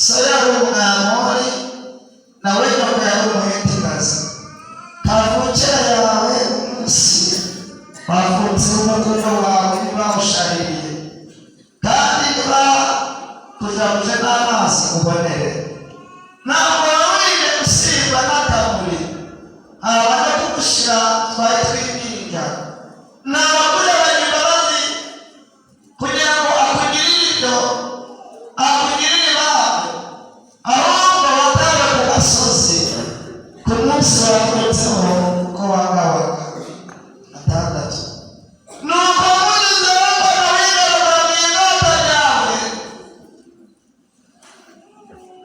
sayaru amori na wewe kwa umuheti kazi kavukira yawe umunsi bavutse umukono wawe bawushariye kandi niba kuzabuje n'amazi ubonere ntabwo wawire gusimba n'akamuri abana kugushira twari twibwinja n'abagore banyimbabazi kugira ngo akugirire ibyo akugirire ibanga ahubwo wataba ku gasozi ku munsi wavutseho uko wangawaga atandatu nuko munyuze wabona wigarura mu ingata ryawe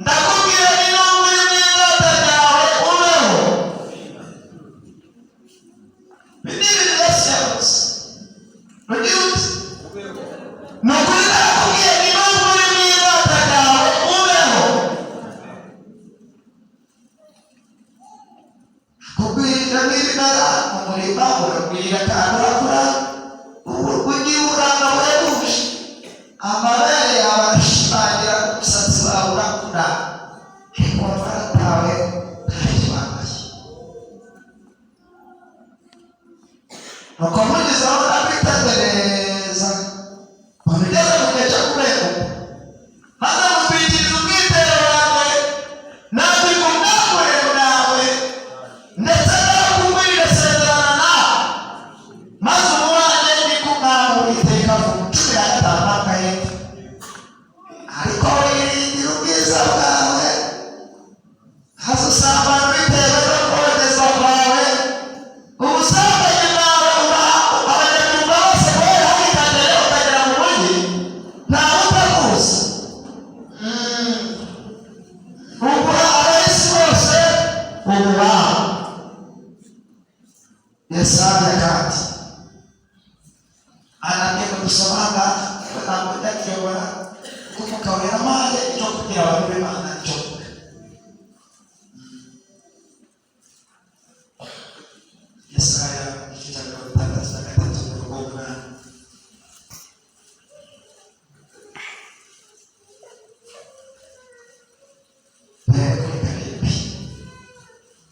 ndakubwira ni nubwo uri mu ingata ryawe ubeho bidiri birashyabutse rugira uti ni ukuri ndakubwira ni nubwo uri mu ingata ryawe ubeho kugwira n'ibimera mu murima uragwira kandi urakura ugiye uranga burebuje amabere yawe arashimangira umusatsi wawe urakura ariko waratawe ntacyo wambaye nuko mugezeho ndakwitegereza mubigeze mu gihe cyo kurenguka maze mutwikiriza ubwitero bwawe natwe ku bwakorero bwawe ndetse n'abakubwira isezerana nawe maze umubanye ni ko umwami Uwiteka avuga 15 akahita ariko wirindira ubwiza bwawe hazusambana bitewe no kogezwa kwawe ubusambanyi bwawe abanyamwuga bose kubera hakitagere ukagera mu mujyi ntawe utakuzi ugura abahisi bose ububaha Yesaya kandi anamyeka gusomanga ntabwo ndakiyobora kumukabura amazi cyo kugira abantu b'Imana cyo Yesaya ikijaga gutandatu na gatatu n'urubuga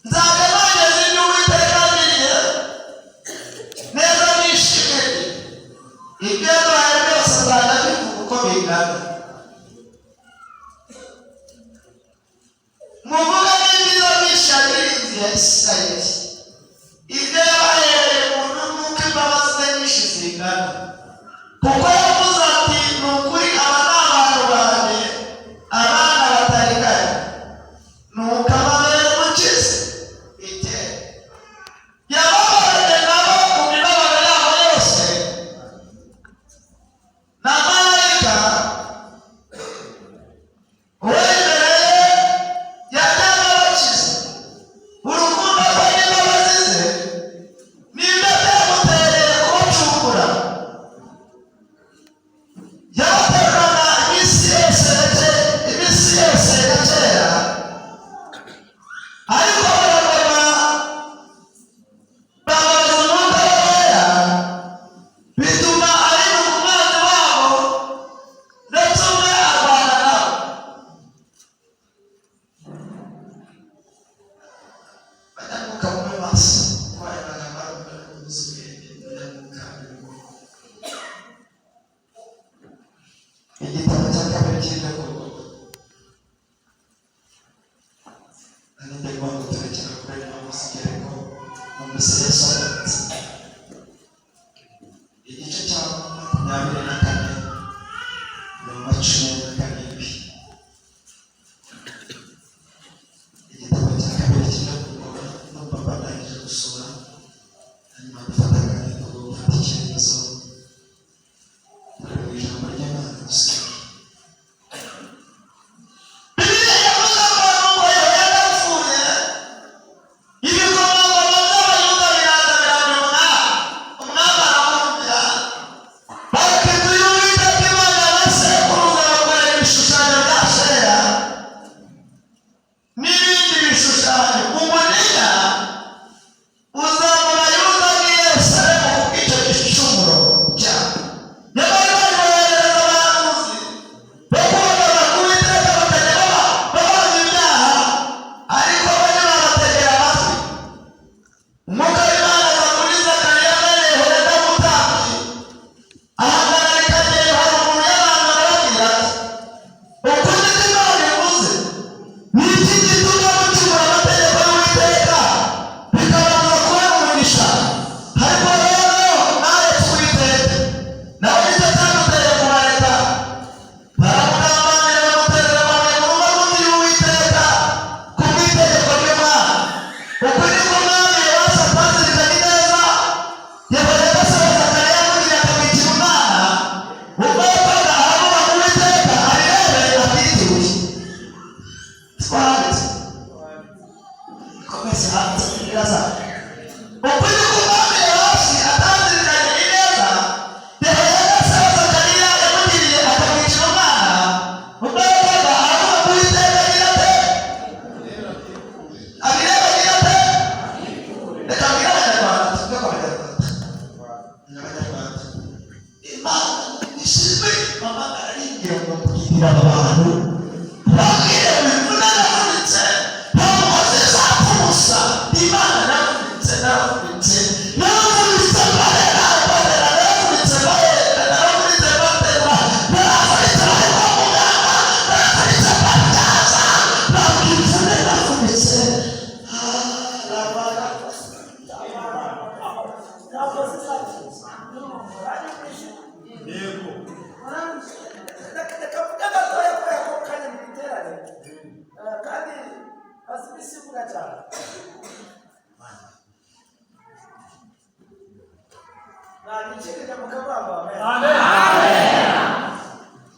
nzabe bageze ibyo Uwiteka agiriye neza nishimye ibyo yaduhaye byose azajya bivuga uko bingana muvuga n'ibyiza byinshi yabirinze ya Isirayeli ibyo yabahereye umuntu n'uko imbabazi ze nyinshi zingana kuko yavuze ati ni ukuri aba ni abantu banjye abana batariganya nuko ababera umukiza iteka yababaranye nabo mu mibabaro yabo yose na marayika uwemereye yajyaga abakiza urukundo rwe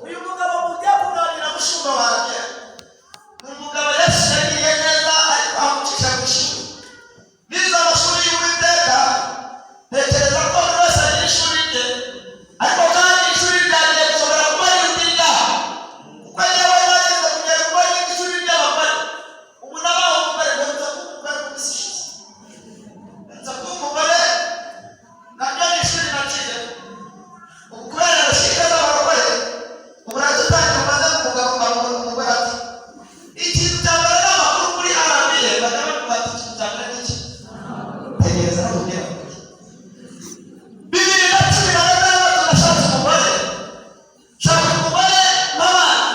Uyu mugabo mujya kunanira mushumba wanjye. Ni umugabo Yesu yagiriye neza ariko amucisha mu ishuri. Bize amashuri y'Uwiteka, ntekereza ko buri wese agira ishuri rye, ariko kandi ishuri ryanjye rishobora kuba riruta iryawe. Kuko njyewe nageze kugera kuba yiga ishuri ry'abagore. Ubu nabaye umugore, nza kuba umugore mu minsi ishize. Nza kuba umugore, nabyo ni ishuri naciye. Ubu kubera abashika z'abagore, ubu nadutangira umaze kumugabo umugore ati ikintu cya mbere n'amakuru kuri RBA bajya bavuga ati ikintu cya mbere n'iki? Tegereza nakubwira ngo 2016 nashatse umugore, nshaka umugore n'abana.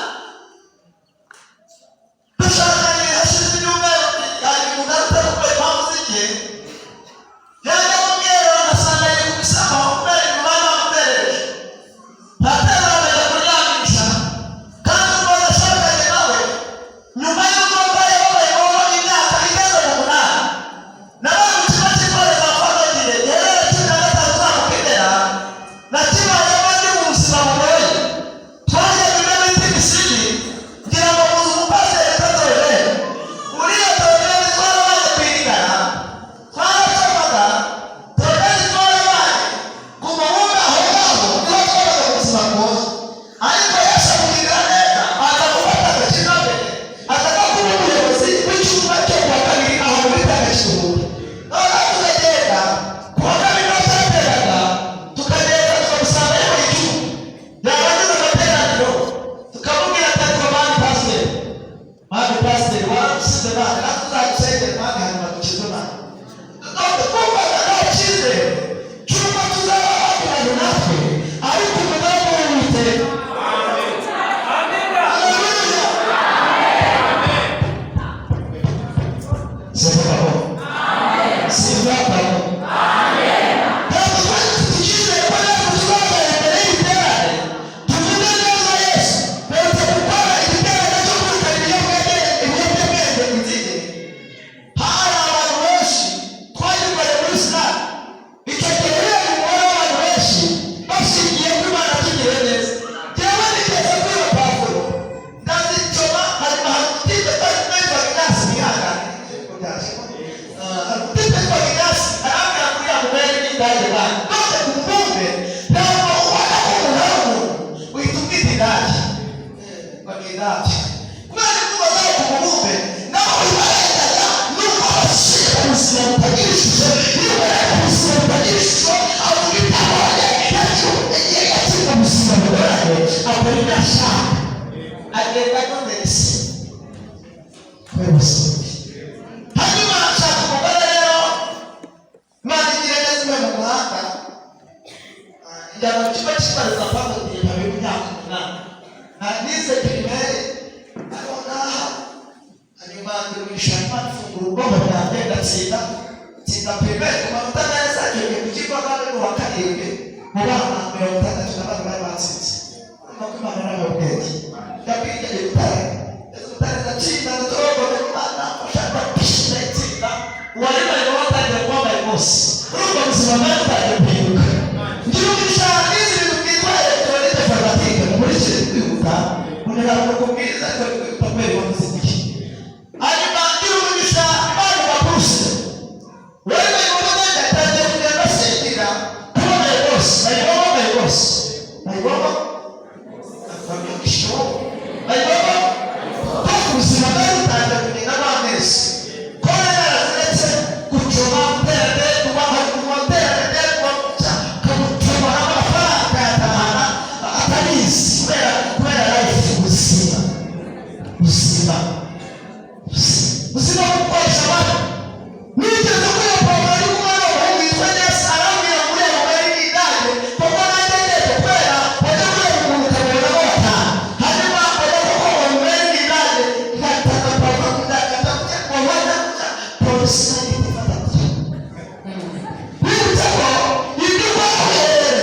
Dushakanye hashize ibyumweru bibiri, umugore utavuga impamvu z'igihe, yajya mubwira agasanga yari kubisama kubera imibare bamuterereje. Ntatera bajya kuryamisha, kandi ubwo yashakanye nawe nyuma y'uko mbaye babayeho imyaka igeze mu 8. Nabaye mu kigo cy'intore za Fagotire giherereye 15 Rwamukidera, nakibayemo ndi mu buzima bugoye. Twageze muri Minisitiri ngira ngo muzi umupasiteri Tatowe. Uriya Tatowe twarabaye kwigana, twaracomaga, Tatowe twarabaye ku mubumbe aho ngaho niho twabaga mu buzima bwoze. Ariko Yesu amugirira neza, aza gufata agakino ke, akaza kuba umuyobozi w'icyumba cyo kuwa kabiri ahantu bita Gashubuye. Noneho tukagenda, kuwa kabiri niho twateraga, tukagenda tukamusanga yambaye icumu. Yarangiza amateraniro, tukamubwira ati ariko mani pasiteri waramusize mani, natwe uzadusengere mani hanyuma dukizwe mani. Twumvaga nta cyizere cy'uko tuzaba bakoranye natwe, ariko umugambi w'Uwiteka. Haleluya! Sivugako. Sivugako. Ntabwo twari dufite icyizere ko natwe tuzagera imbere y'ibiterane, tuvuge neza Yesu. Mperutse gukora igiterane cyo kwitabira ibiyobyabwenge inzige. Hari abantu benshi twagikoreye muri Sinai. Icyo gihe rero umubare w'abantu benshi bashingiye ko Imana tugire neza. Njyewe nigeze kuri iyo pavuro, ndazicoma, hari umutipe twari witwaga Ignace Mwihangane. Hari umutipe witwaga Ignace, arambwira kuri ya mubare n'indage bane. None ku mubumbe, ntabwo ubona ko umuntu ari umuntu, uhita umwita indage. Baga indage. Kubera ko bazaho ku mubumbe, nabo bibarengaga n'uko abashyira ubuzima butagira ishusho, iyo bareka ubuzima butagira ishusho, avuga itabonye, yagiye yakira ubuzima bugoranye, akora ibyo ashaka. Agenda agonderese. Kubera ubuzima bwe. Hanyuma ashaka umugore rero, Imana igira neza imwe mu muhanda, njyana mu kigo cy'intore za Fagotire mpaba imyaka 8. Nize pirimeri, ariko ngaha hanyuma ndirumisha Imana ifungura ubwonko bwanjye ndatsinda pirimeri ku manota meza, ngiye ku kigo kandi mu wa karindwi mu bana 64 bari batsinze. Urumva ko Imana ari ababyeyi. Njya kwiga i Butare, Butare ndatsinda, ndatorogoye Imana ashaka kwishyura itsinda. Uwari barimo batangira kuba abayobozi. Urumva ubuzima bwari butangiye guhinduka. Ndirumisha nize ibintu byitwa elegitoronike forumatike, mukurikire kwihuta, munera ubwoko bwiza ariko kwihuta kubera impamvu z'iki. Hanyuma ndirumisha Imana ibakuruse. Wari bayibona neza yatangiye kugenda basengera kuba abayobozi. Bayibomo abayobozi. Bayibomo babigisha bayibomo ko ubuzima bwari butangiye kugenda bw'amezi. Ko rero yaraziretse gucoma guterane, kuba guterane, kamucoma n'amafaranga akayatahana atabizi kubera life ubuzima. Ubuzima bwo gukoresha abantu. Nigeze kuri papa ari kumwana w'umuhungu witwa Nesi, arambwira muri iyo mubare n'indage, kuko nanjye ngiye kubera bajya kureba umuntu ukabona ko bataha. Hanyuma bajya kuko uwo mubare n'indage, ngatanga papa kudakata kujya kuba bajya kujya polisi n'indi ifata kujya. Bibutse ko ibyo twakohereza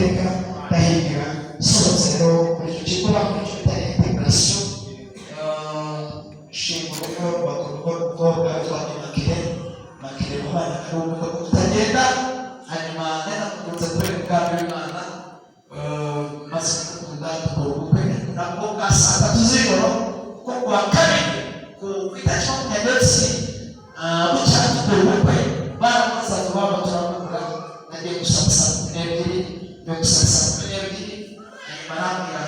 Uwiteka ndahigira sohotse rero muri icyo kigo bakoresha bitari integration shinga uburyo bakora umukobwa witwa Makire mu bana ari ubukwe kutagenda hanyuma nanamukunze kubera ubwami w'Imana maze gukunda dukora ubukwe nabwo bwa saa tatu z'ijoro ko kuwa kabiri ku itariki makumyabiri bucya dukora ubukwe baramaze vuba turamukura nagiye gusaba saa kumi n'ebyiri yo gusaba saa kumi n'ebyiri hanyuma arambwira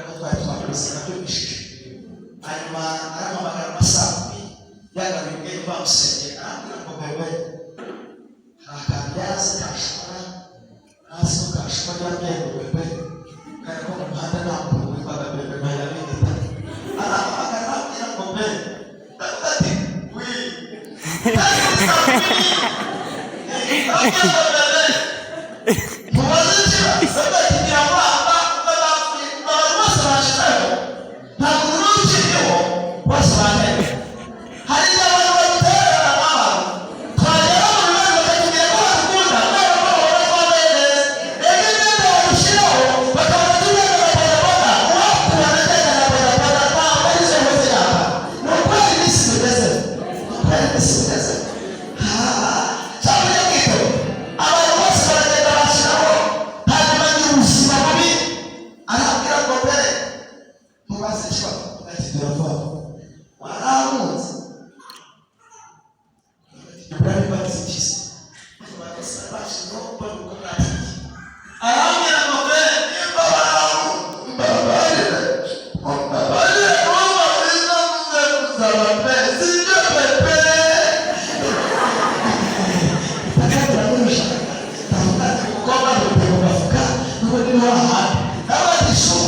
ko twari twakoze nabyo bishije hanyuma arampamagara amasaha kumi yagaruye ubwenge bamusengera arambwira ngo bebe hari akantu yazi kashobora hasi ko kashobora yambwiye ngo bebe kandi ko mu muhanda nta muntu witwaga bebe ntayabindita arampamagara arambwira ngo bebe ndavuga ati wii kandi saa kumi arambwira ngo bebe mubaze ikira bebe kigira ngo aba abantu bose bashizeho ntabwo umuntu ukiriho bose bahera hari abantu baduterera abantu twagera mu bibazo bakatubwira ko badukunda kubera ko babona ko bambaye neza rero imyenda babishyiraho bakabona tugenda na bodaboda uwakura ndagenda na bodaboda ntabwo ari zo hose yaba ni ukwezi iminsi bimeze cyangwa ujya kwito abantu bose baragenda bashyiraho hanyuma agira ubuzima bubi arabwira ngo mbere mubaze ikibazo ntacyo vuba waramunze Ibrahim batisikiza bakose bashizeho bavuga bati arambwira ngo mbere nimba mbabarire ubabiza muze kuzaba pe sibyo pepe takaturanisha tavuga ati kukoba rutego bavuga nuko ni wahandi n'abatisho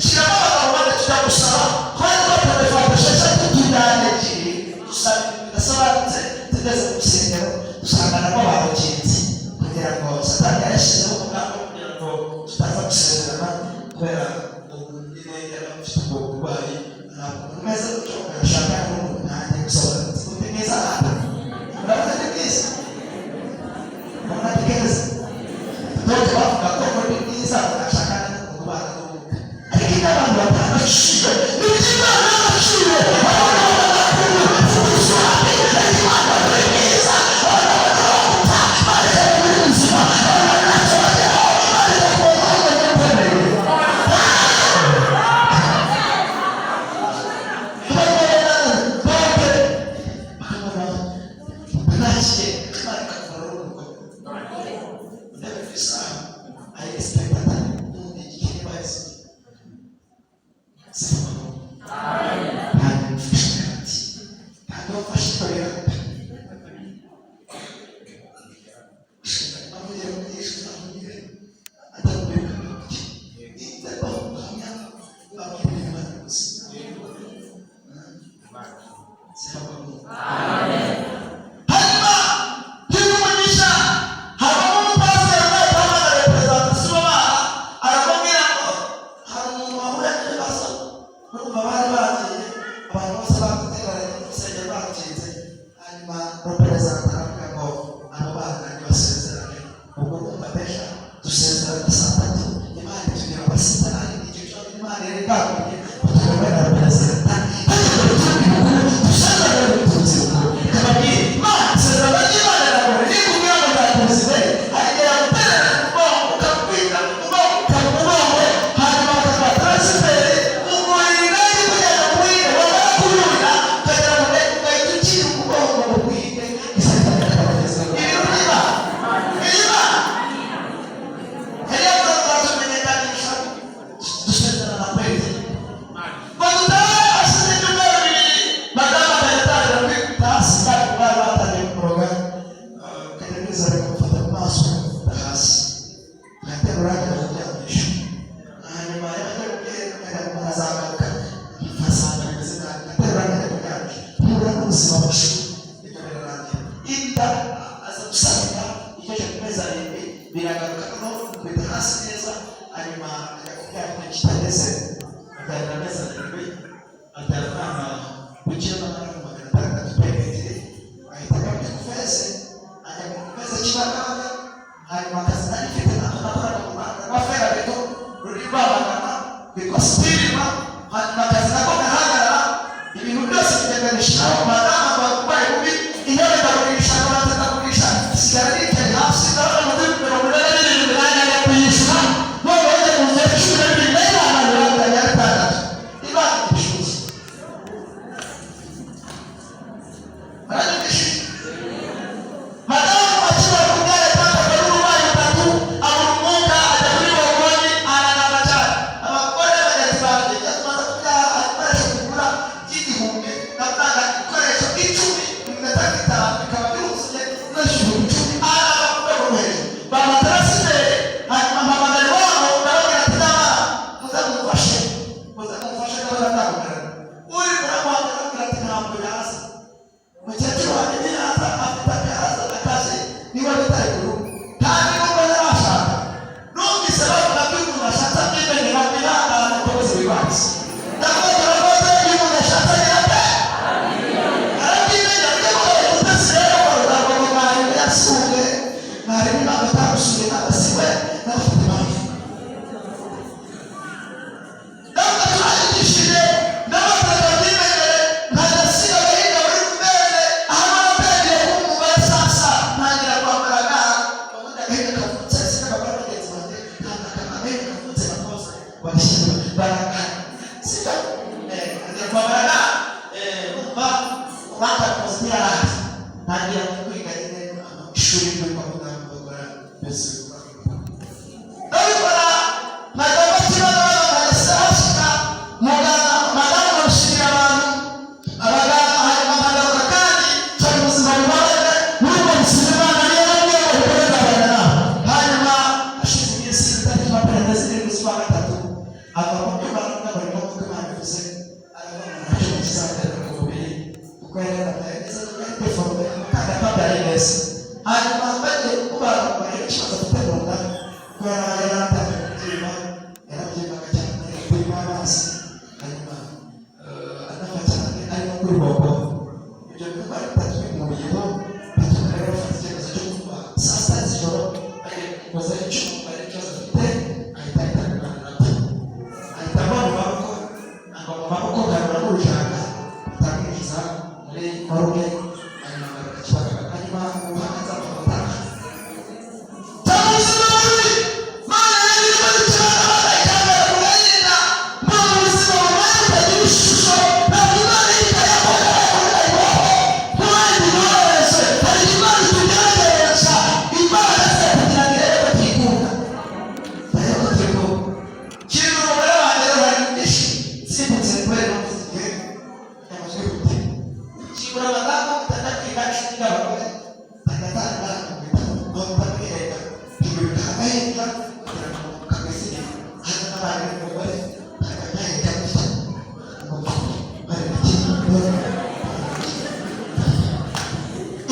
shiramo abagabo bane tujya gusaba twari twapanefata esheshatu tujyane ebyiri dusaba ibintu bidasobanutse tugeze ku rusengero dusanga nabo barukinze kugira ngo satani yarashyizeho umugambi kugira ngo tutaza gusezerana kubera umuntu nyine yari afite ubwo burwayi ntabwo umeze gutyo agashaka n'umuntu ntange gusobanutse uti mwiza hano murabaza ni bwiza murabona ni keza doke bavuga ko muri bwiza agashaka n'umuntu ubana n'ubumuga ariko iyo abantu batandukanye n'ibyo Imana y'agaciro abana b'abakuru ubuswabi ariko Imana bari bwiza abana b'abakuta bareka muri buzima abana ntacyo bageraho bareka kuba bahanga n'impemerere Atavana kucheza na magari 3 pekee ahitaka bikositirwa hanyuma akazi nako gahagarara ibintu byose biganishaho madama barwaye bubi intebe ndagurisha n'abantu ndagurisha sigara yicaye hasi ndabona amaze mirongo inani n'irindwi nanjye kuyishyura none wajya mu nzu ya cumi n'ebyiri nayo abantu baranganya gatandatu imana ibishuza baranyumvishije madamu akimara kubyara atandatu n'uburwayi butatu abura umwuka ajya kuri balkoni aranama cyane abagore bagati banjye tumaze kubyara ibikoresho bigura by'igihumbi ndavuga ibikoresho icumi bigatanga itanu bikaba biruzuye n'ibihumbi icumi araba ku rwego rwo hejuru bamatara imbere hanyuma mpamagara iwabo ndababwira ati n'abana muze mumfashe ndabona ndamugana uri muramuhamagara abwira ati ntabwo yaza umukecuru wanjye ntiyaza afite akaza akazi niba bitari ku rugo kandi nubwo yarashaka numvise bavuga ko iyo umuntu ashatse akimenyera birangana n'ukomeze bibanze ndavuga rwose iyo umuntu ashatse agira ate arabyimenyera byo kubera ubutasi rero ntabwo mwarimu yasuye mwarimu ntabwo atamusuye n'abasiwe n'abafite impamvu ndavuga turayigishije n'abatari babyimenyere nkadasiga agahinda muri kumere aho nabatangiye kuba umubare sasa ntangira kwambaraga ubundi agahinda kavutse sinababara bagenzi banjye ntabwo agahinda kavutse bakoze babishyira baraka sibyo ngiye kwambaraga numva umwaka muzi ntiyaraza ntangira kwiga nyine ishuri ry'uko muganga bakora mbese ndabikora nkajya bakibona nkagasa hashika muganga madamu bamushimira abantu abaganga hanyuma nkagaruka kandi turi mu buzima bubabaje muri ubwo buzima Imana niyo yabwiye ngo bikomeze abana nabo hanyuma hashize iminsi itariki makumyabiri zirindwi z'ukwa gatatu ava mu byuma n'umugabo nk'uko Imana ivuze aravuga ngo ntacyo kizatera ku mubiri kuko yari yarambaye neza n'iniforume kandi atambaye neza hanyuma bagiye kubaga ngo barebe ikibazo afite mu nda kubera yari atangiye kubyimba yarabyimaga cyane kurimo amazi hanyuma anapfa cyane arimo kuri bobo ibyo bikorwa bitatu bimuyeho bituma rero bafata icyemezo cyo kuva saa sita z'ijoro bagiye kuza icyuma bareba ikibazo afite ahita yitabira nabyo ahita ava mu maboko agwa mu maboko garura n'urushaka atamwinjiza muri moruge hanyuma agaruka kibagabaga hanyuma ubuhanga nzamufata cyangwa ubuzima bubi Mana yari irimo gukirana bakayitambira ku gahinda mbona ubuzima bubaye butagira ishusho ntabwo Imana yitayeho yarayibaho ntawandi noroheje hari Imana itugerageresha Imana se kugira ngo irebe ko tuyikunda turebe ko tuyikunda kiri mu mubare wanjye rero hari byinshi simbutse kubera impamvu zigiye yamaze gute kibura abadamu batandatu kwigacu n'abagore bagatanga ngo batamwereka ibintu bikagahinda kugira ngo kagasiga hano n'abandi b'umugore bakagahinda gusa ngo bari gukina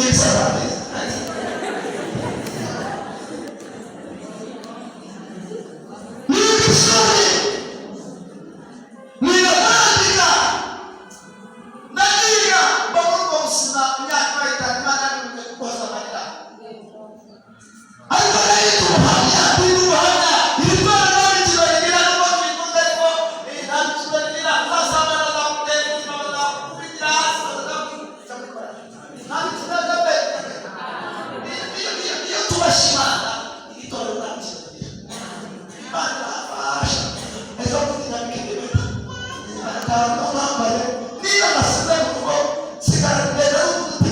ibisabane niga ishuri niga kwandika ndagiga mba muri ubwo buzima imyaka bayitanu Imana yabivuze kukoza amarira ariko rero ubuhamya n'ubuhamya iri torero n'imikino rigira n'ubwo twifuza ko nta mikino rigira uzasanga bazakutera ubuzima bazakubigira hasi bazakubita nta mikino y'agabe iyo tubashimana iri torero nta mikino rigira Imana irabafasha ejo bundi nyamikiribita akantu bambaye niyo basize mu rugo sigara mbere y'ubundi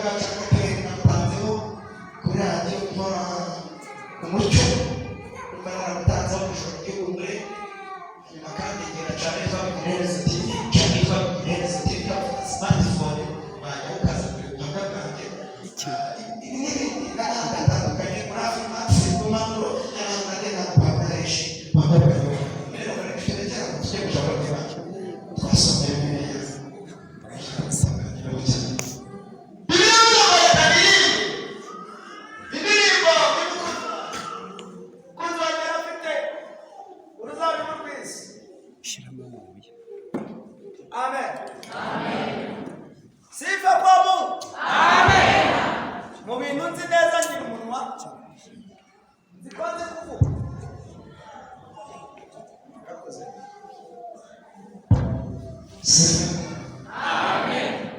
bwacu bw'akarere namutanzeho kuri radiyo nkora umucyo nyuma naramutanzeho mu ijoro ry'ubumwe nyuma kandi ngera cyane yitwa Bigireneza TV cyane yitwa Bigireneza TV kavuga smartphone bajya ukaza kuri ubuhamya bwanjye n'ibindi n'ahandi hatandukanye muri Afrimax Komando n'ahantu nagenda kubakoresha bambaye rero muri kino cyangwa tujye gushaka niba twasomeye neza Amen. Amen. Sifa kwa Mungu. Amen. Mu bintu nzi neza ngira umunwa. Zikonze kuvuga. Yakoze. Amen.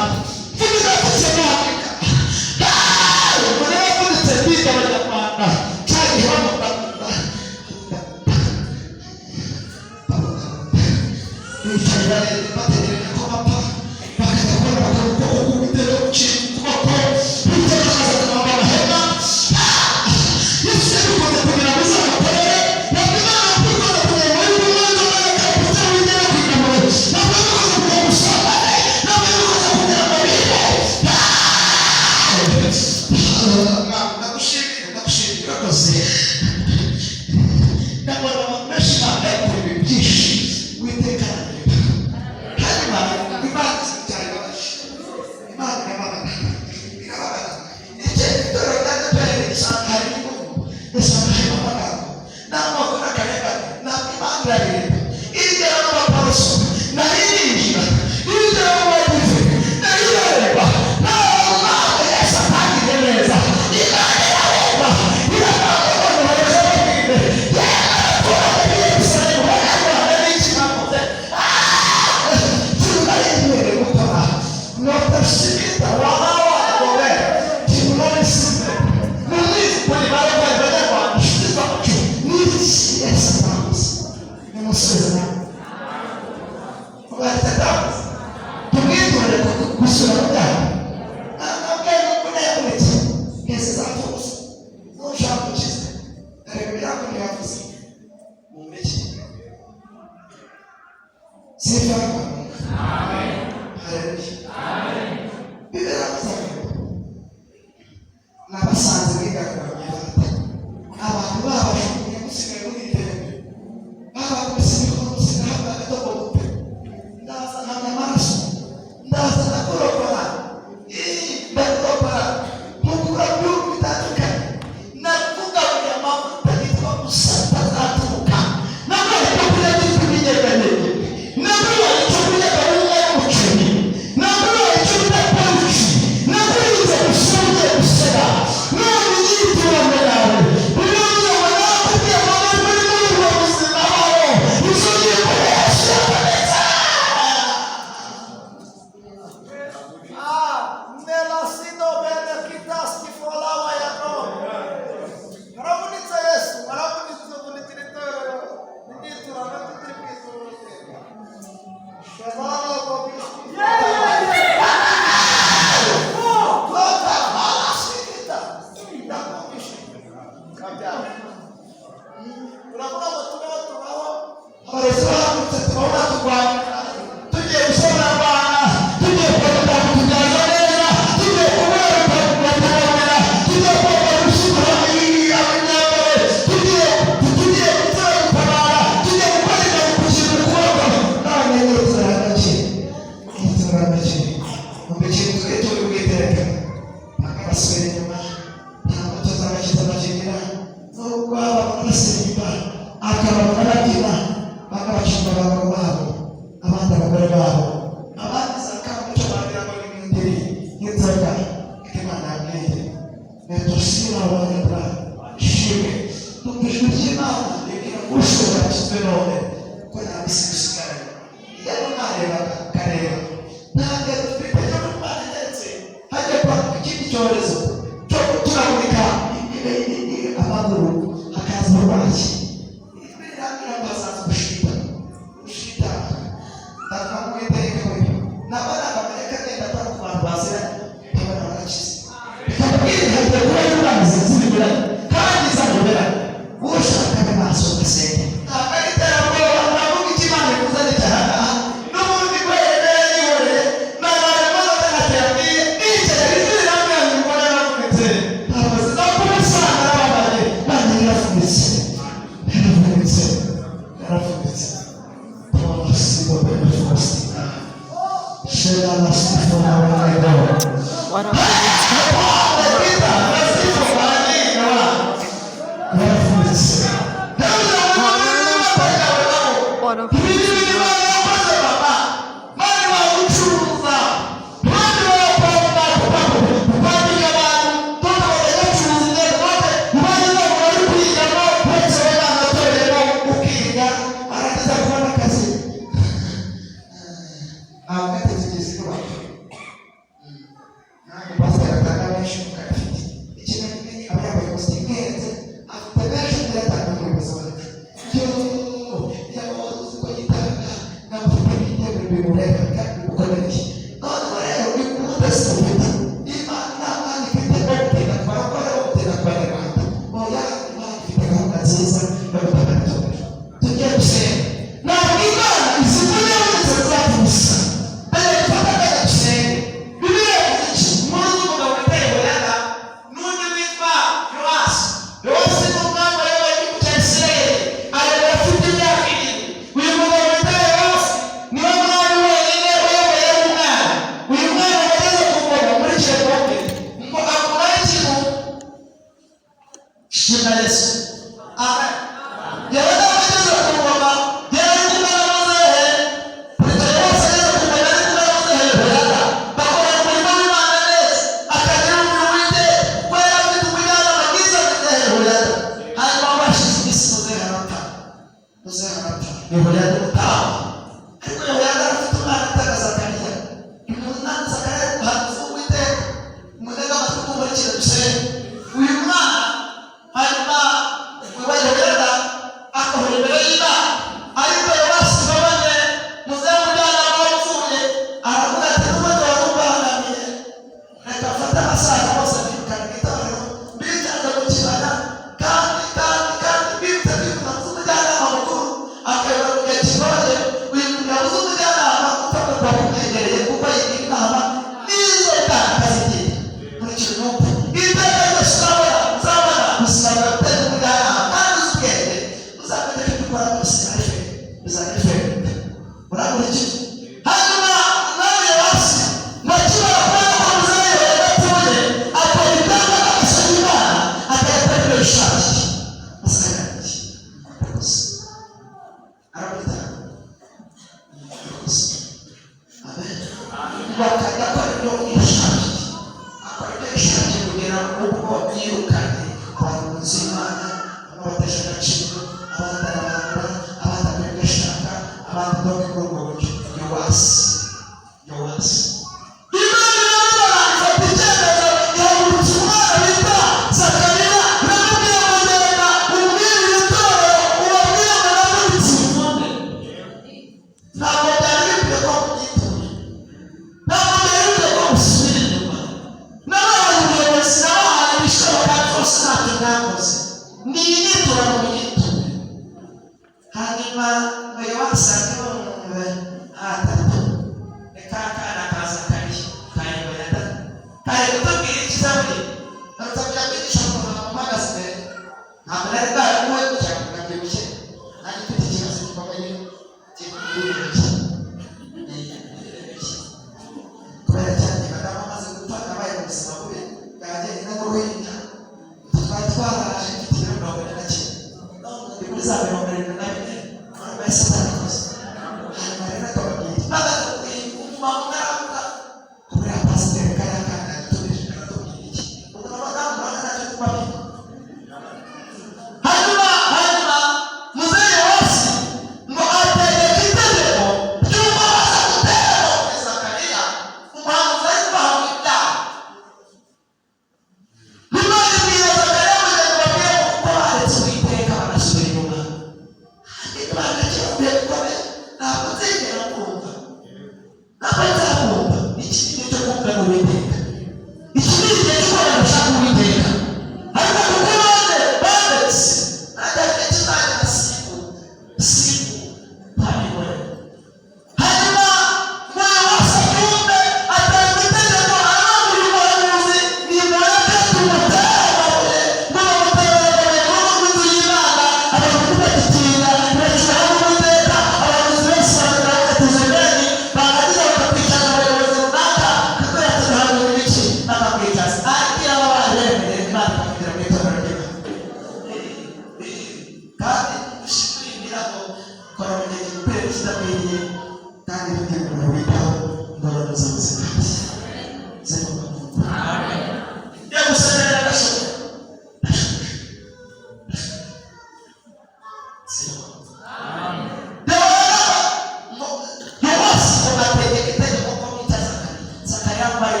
yambaye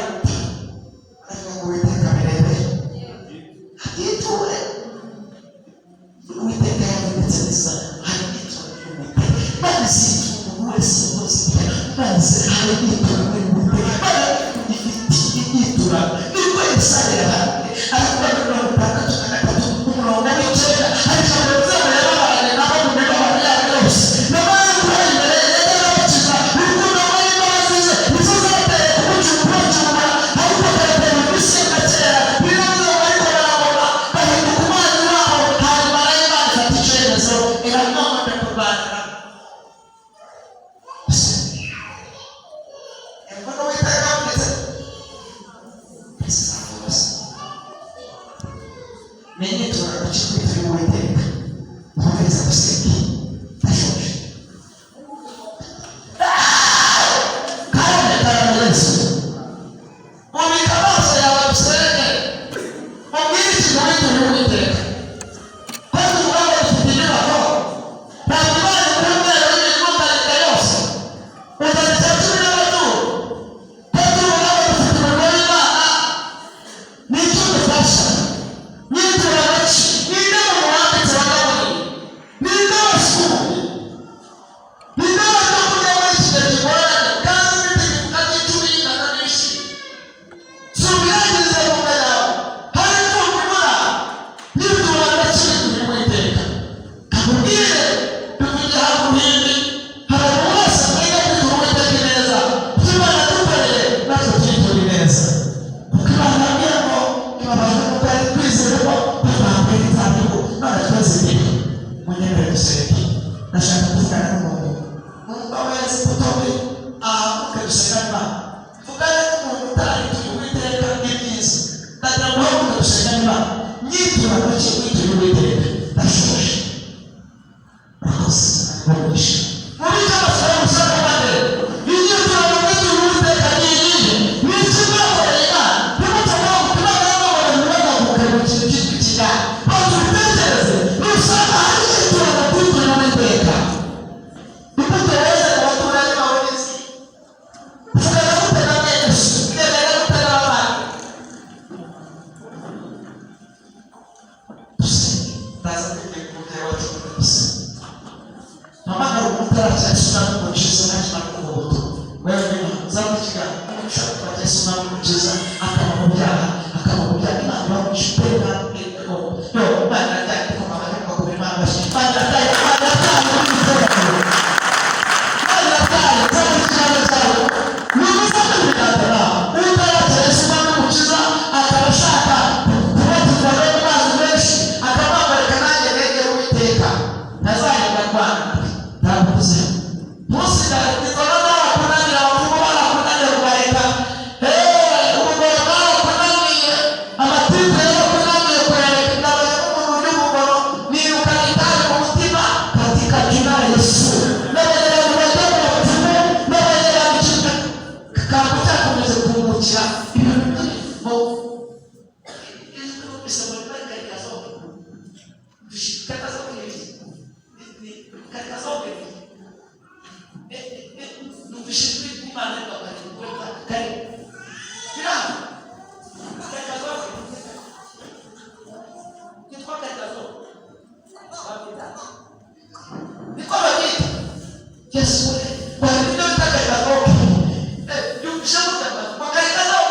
ariko ngo Uwiteka birebe yiture. Uwiteka yabonetse neza, hari n'itora ry'Uwiteka maze umuntu wese wose maze hari n'itora ry'Uwiteka ifite itura nibwo Yesaya yahawe ariko mirongo itandatu na gatatu umurongo w'icyenda hari ijambo ry'Imana yabahaye nabo mu mibabaro yabo yose n'abandi bari imbere y'abakiza urukundo rw'imbabazi ze nizo zateye kumucungura ariko bagatera iminsi ya kera biravuga ariko barabona bahinduka umwanzi wabo hanyuma nayo Imana ifata icyemezo iramwamagana kurwanira Emkono Uwiteka ndetse menye turakuchikwitira Uwiteka ukomeza guseka ndashoje kandi Yesu mubika amaso yawe dusenge mubwire ikintu witiriwe Uwiteka kandi ubwabo dufite inyubako ntabwo Imana ikora umweru w'imitunganire yose uzana icya cumi n'amaturo kandi ubwabo dufite umurimo w'Imana n'icyo dufasha n'itura bake n'inde mu wanditse wa Gaburi n'inde wasuye n'inde wajya kurya muri iki gihe kigoranye kandi n'itegeko ry'icumi y'ingano n'ibishyi si ubwirangirize mu nda yawe hari imfungwa ibura n'itura bake bituye Uwiteka kakubwire bivugira hafi uruhimbi hari umuntu wese mwiga kwitura Uwiteka ineza by'Imana dukoreye natwe tuyiture ineza kuko Imana yambwira ngo ibabajwe n'uko ari twizere ko bazahabwa n'inzabibu none twazimiye munyemerere dusenge ndashaka kuvugana n'umuntu numva wese kutobe ahamuke dusengane Imana vugane n'umuntu utarituye Uwiteka n'ibyiza ndagira ngo ahamuke dusengane Imana nyitura bake wituye Uwiteka ndashoje murakoze murakoze muri cyose musaka bane inyitura wituye Uwiteka n'iyihe n'iki mwakoreye Imana nimutagomba Imana y'amahoro ntibagamuke mu kintu cyitwa ikijyanye maze ubitekereze nusanga hari inyitura wituye Uwiteka imbuto weze mu baturanyi bawe n'isi vugana gute na Yesu bwegana gute n'abandi dusenge ndaza kwitega umubyeyi wacu muri gusa mpamagara umuntu utaracyari sunami umukiza ntakimara kumubuto wewe nyuma uzaba ikiganiro ushaka kuba sunami umukiza akaba mu byaha Imana ibamugisha iteka yo Imana yajyanye ikoma abanyarwanda ku Imana bashya Imana yajyanye Imana yajyanye nzaba ikiganiro cyawe niba bigaragara utaracyari sunami umukiza akaba ashaka kubatizwa no mu mazi menshi akamwambarika nanjye negera Uwiteka ntazahembwa Rwanda ntabuze ntusigare ku izona z'abakunanira abapfumu barakunaniye kubareka ubugoro bwarakunaniye amatiku yarakunaniye kuyareka ndabona n'umuntu ry'umugoro nirukana itabi mu mutima katika jina la Yesu n'abagera mu bajya mu bapfumu n'abagera mu kibuga kangu cyakomeje kumbukira ibintu by'ibintu bisaba katika zote katika zote katika zote nubishijwe Imana ikakuweka karibu kila katika zote kitwa katika zote niko babita Yesu kwa nini nataka katika zote nubishijwe kwa katika zote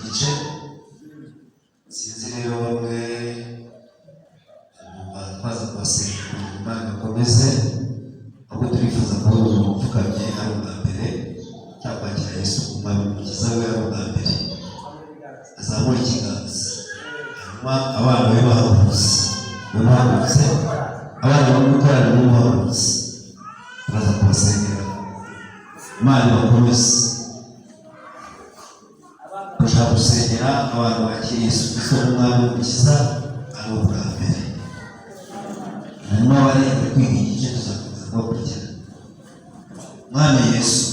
igice. Sinzi rero bamwe twaza kubasenga Imana bakomeze, ahubwo turifuza kubona umuntu upfukamye ari ubwa mbere cyangwa kwakira Yesu kumwami umukiza we ari ubwa mbere, azamura ikiganza. Hanyuma abana be bahagurutse, abana bo gukorana n'umuhagurutse, turaza kubasengera Imana bakomeze. Turashaka gusengera abantu bakiriye Yesu Kristo nk'umwami w'umukiza ari ubwa mbere. Hanyuma bari kwiga igice tuzakomeza kubakurikira. Mwami Yesu,